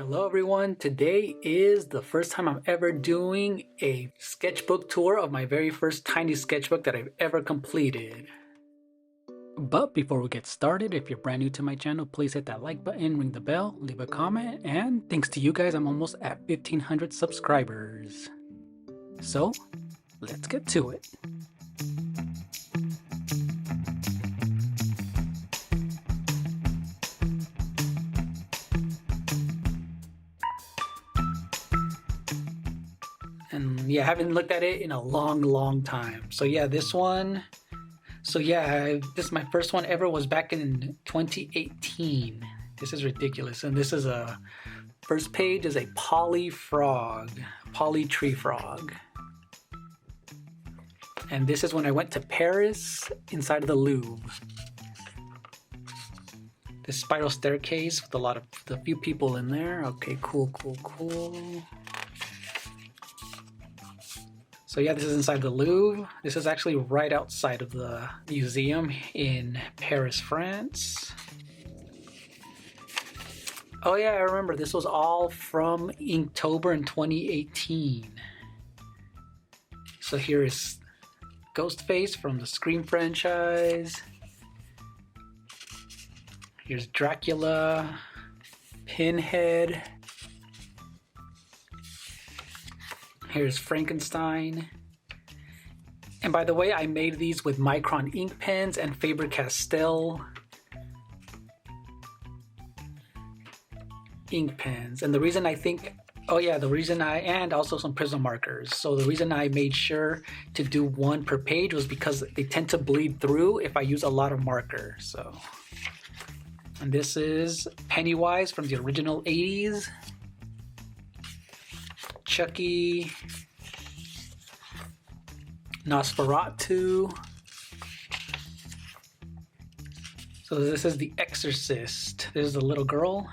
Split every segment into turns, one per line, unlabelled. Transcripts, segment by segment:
Hello everyone, today is the first time I'm ever doing a sketchbook tour of my very first tiny sketchbook that I've ever completed. But before we get started, if you're brand new to my channel, please hit that like button, ring the bell, leave a comment, and thanks to you guys, I'm almost at 1,500 subscribers. So, let's get to it. And yeah, I haven't looked at it in a long time. So yeah, this one. So yeah, this is my first one ever, was back in 2018. This is ridiculous. And this is a first page is a poly frog, poly tree frog. And this is when I went to Paris inside of the Louvre. This spiral staircase with a few people in there. Okay, cool. So yeah, this is inside the Louvre. This is actually right outside of the museum in Paris, France. Oh yeah, I remember this was all from Inktober in 2018. So here is Ghostface from the Scream franchise. Here's Dracula, Pinhead. Here's Frankenstein. And by the way, I made these with Micron ink pens and Faber-Castell ink pens. And the reason and also some Prism markers. So the reason I made sure to do one per page was because they tend to bleed through if I use a lot of marker. So, and this is Pennywise from the original 80s. Chucky, Nosferatu. So this is The Exorcist. This is the little girl.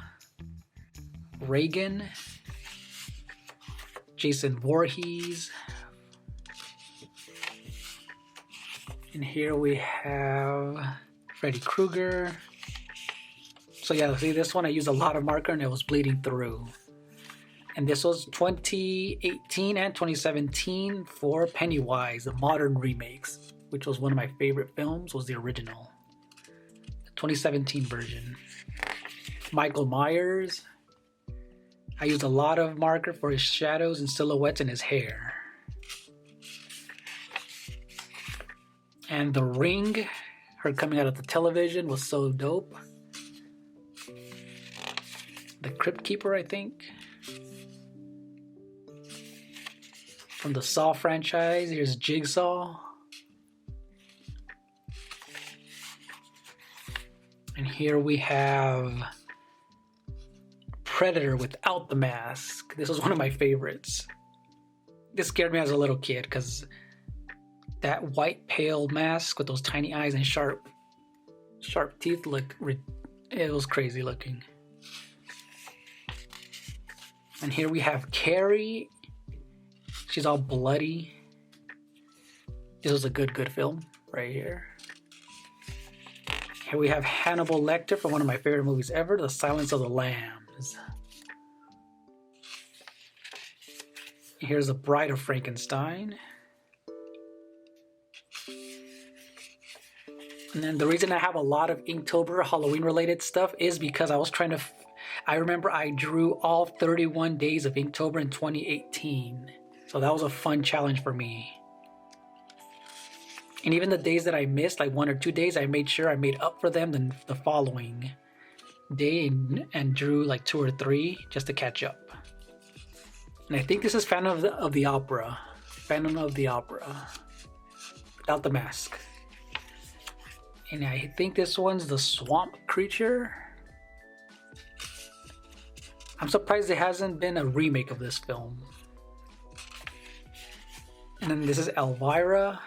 Reagan. Jason Voorhees. And here we have Freddy Krueger. So yeah, see this one I used a lot of marker and it was bleeding through. And this was 2018 and 2017 for Pennywise, the modern remakes, which was one of my favorite films, was the original. The 2017 version. Michael Myers. I used a lot of marker for his shadows and silhouettes and his hair. And The Ring, her coming out of the television, was so dope. The Crypt Keeper, I think. From the Saw franchise, here's Jigsaw. And here we have Predator without the mask. This was one of my favorites. This scared me as a little kid because that white pale mask with those tiny eyes and sharp teeth it was crazy looking. And here we have Carrie. She's all bloody. This was a good film right here. Here we have Hannibal Lecter from one of my favorite movies ever, The Silence of the Lambs. Here's The Bride of Frankenstein. And then the reason I have a lot of Inktober Halloween related stuff is because I remember I drew all 31 days of Inktober in 2018. So that was a fun challenge for me. And even the days that I missed, like 1 or 2 days, I made sure I made up for them the following day and drew like 2 or 3 just to catch up. And I think this is Phantom of the Opera. Phantom of the Opera. Without the mask. And I think this one's the Swamp Creature. I'm surprised there hasn't been a remake of this film. And then this is Elvira.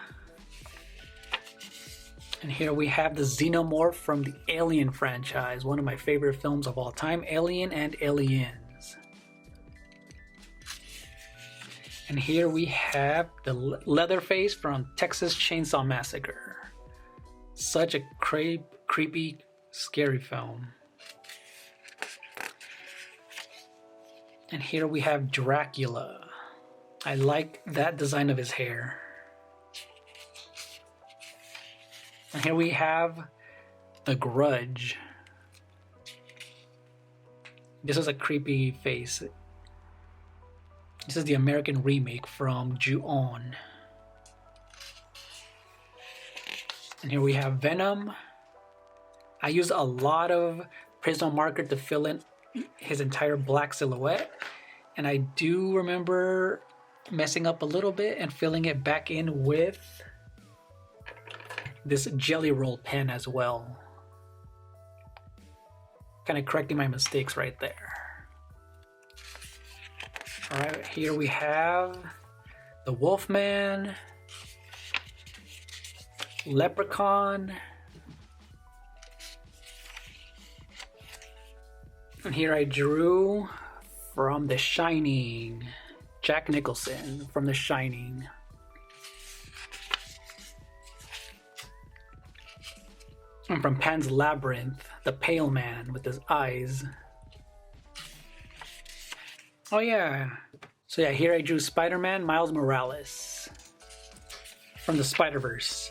And here we have the Xenomorph from the Alien franchise, one of my favorite films of all time, Alien and Aliens. And here we have the Leatherface from Texas Chainsaw Massacre. Such a creepy, scary film. And here we have Dracula. I like that design of his hair. And here we have The Grudge. This is a creepy face. This is the American remake from Ju-On. And here we have Venom. I used a lot of Prism marker to fill in his entire black silhouette. And I do remember messing up a little bit and filling it back in with this Jelly Roll pen as well. Kind of correcting my mistakes right there. Alright, here we have the Wolfman, Leprechaun, and here I drew from The Shining, Jack Nicholson from The Shining. And from Pan's Labyrinth, the pale man with his eyes. Oh yeah. So yeah, here I drew Spider-Man Miles Morales from the Spider-Verse.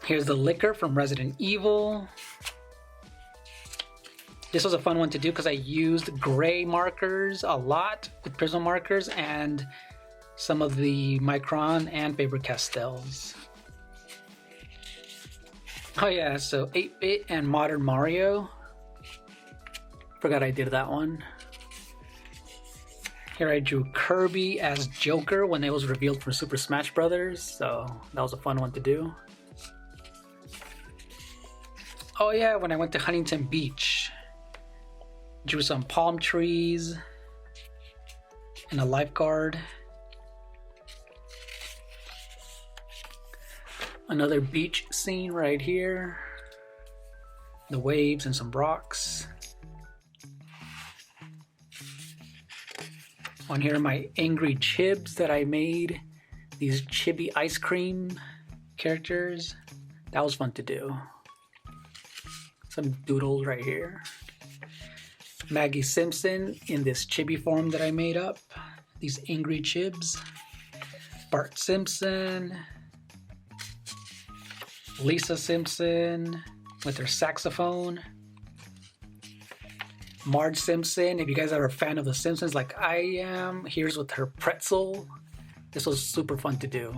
Here's the Licker from Resident Evil. This was a fun one to do because I used gray markers a lot with Prism markers and some of the Micron and Faber-Castells. Oh yeah, so 8-bit and Modern Mario. Forgot I did that one. Here I drew Kirby as Joker when it was revealed for Super Smash Brothers, so that was a fun one to do. Oh yeah, when I went to Huntington Beach, drew some palm trees and a lifeguard. Another beach scene right here. The waves and some rocks. On here are my angry chibs that I made. These chibi ice cream characters. That was fun to do. Some doodles right here. Maggie Simpson in this chibi form that I made up. These angry chibs. Bart Simpson. Lisa Simpson with her saxophone. Marge Simpson, if you guys are a fan of The Simpsons like I am, here's with her pretzel. This was super fun to do.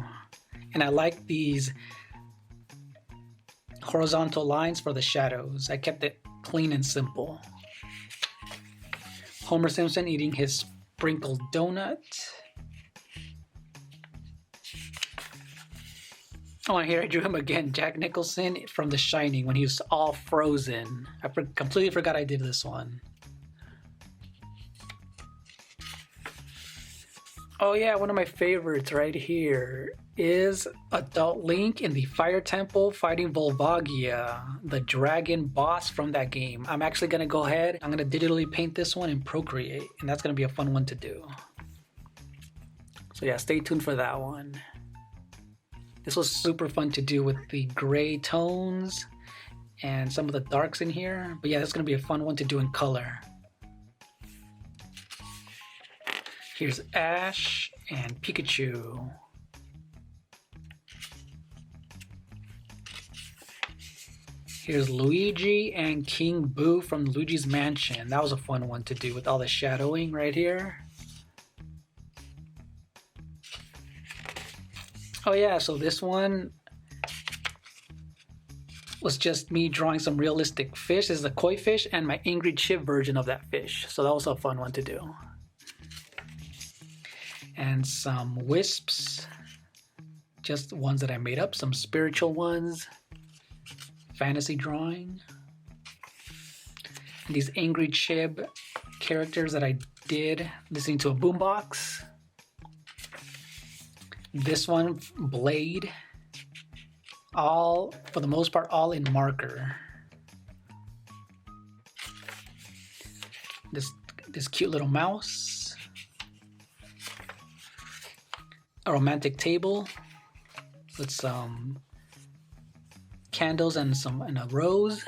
And I like these horizontal lines for the shadows. I kept it clean and simple. Homer Simpson eating his sprinkled donut. Oh, and here I drew him again, Jack Nicholson from The Shining when he was all frozen. I completely forgot I did this one. Oh yeah, one of my favorites right here is Adult Link in the Fire Temple fighting Volvagia, the dragon boss from that game. I'm actually going to go ahead, I'm going to digitally paint this one in Procreate, and that's going to be a fun one to do. So yeah, stay tuned for that one. This was super fun to do with the gray tones and some of the darks in here. But yeah, that's going to be a fun one to do in color. Here's Ash and Pikachu. Here's Luigi and King Boo from Luigi's Mansion. That was a fun one to do with all the shadowing right here. Oh yeah, so this one was just me drawing some realistic fish. This is a koi fish and my angry chip version of that fish. So that was a fun one to do. And some wisps, just ones that I made up, some spiritual ones, fantasy drawing. And these angry chib characters that I did listening to a boombox. This one, Blade, all, for the most part, all in marker. This cute little mouse. A romantic table with some candles and a rose.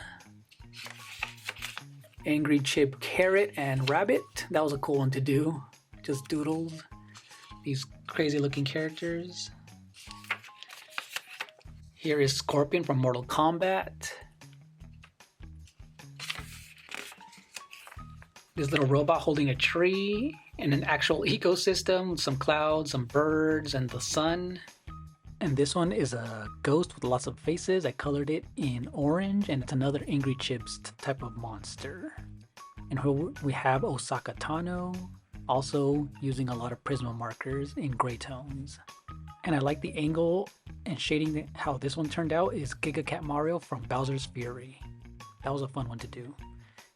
Angry Chip Carrot and Rabbit. That was a cool one to do. Just doodled these crazy looking characters. Here is Scorpion from Mortal Kombat. This little robot holding a tree and an actual ecosystem, some clouds, some birds, and the sun. And this one is a ghost with lots of faces. I colored it in orange, and it's another Angry Chips type of monster. And here we have Osaka Tano, also using a lot of Prisma markers in gray tones. And I like the angle and shading. How this one turned out is Giga Cat Mario from Bowser's Fury. That was a fun one to do.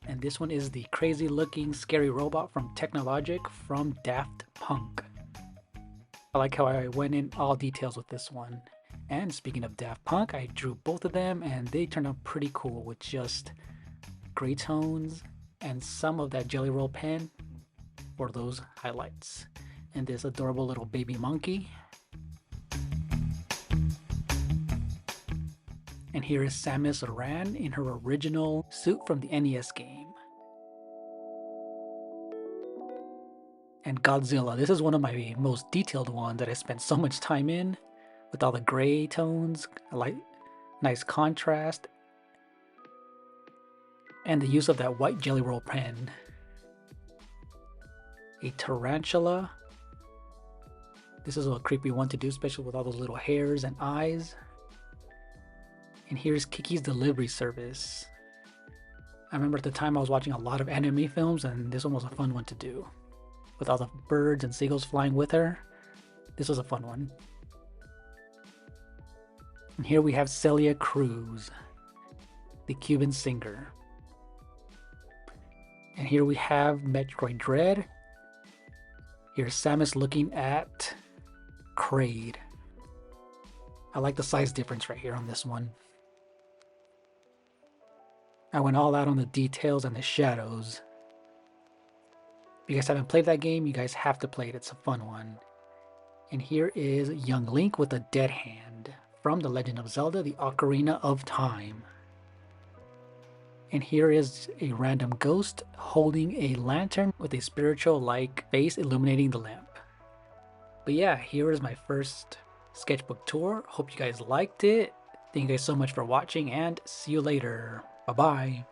And this one is the crazy looking scary robot from Technologic from Daft Punk. I like how I went in all details with this one. And speaking of Daft Punk, I drew both of them and they turned out pretty cool with just gray tones and some of that Jelly Roll pen for those highlights. And this adorable little baby monkey. And here is Samus Aran in her original suit from the NES game. And Godzilla. This is one of my most detailed ones that I spent so much time in, with all the gray tones, like nice contrast, and the use of that white Jelly Roll pen. A tarantula. This is a creepy one to do, especially with all those little hairs and eyes. And here's Kiki's Delivery Service. I remember at the time I was watching a lot of anime films, and this one was a fun one to do. With all the birds and seagulls flying with her. This was a fun one. And here we have Celia Cruz, the Cuban singer. And here we have Metroid Dread. Here's Samus looking at Kraid. I like the size difference right here on this one. I went all out on the details and the shadows. If you guys haven't played that game, you guys have to play it. It's a fun one. And here is young Link with a dead hand from The Legend of Zelda, the Ocarina of Time. And here is a random ghost holding a lantern with a spiritual-like face illuminating the lamp. But yeah, here is my first sketchbook tour. Hope you guys liked it. Thank you guys so much for watching and see you later. Bye-bye.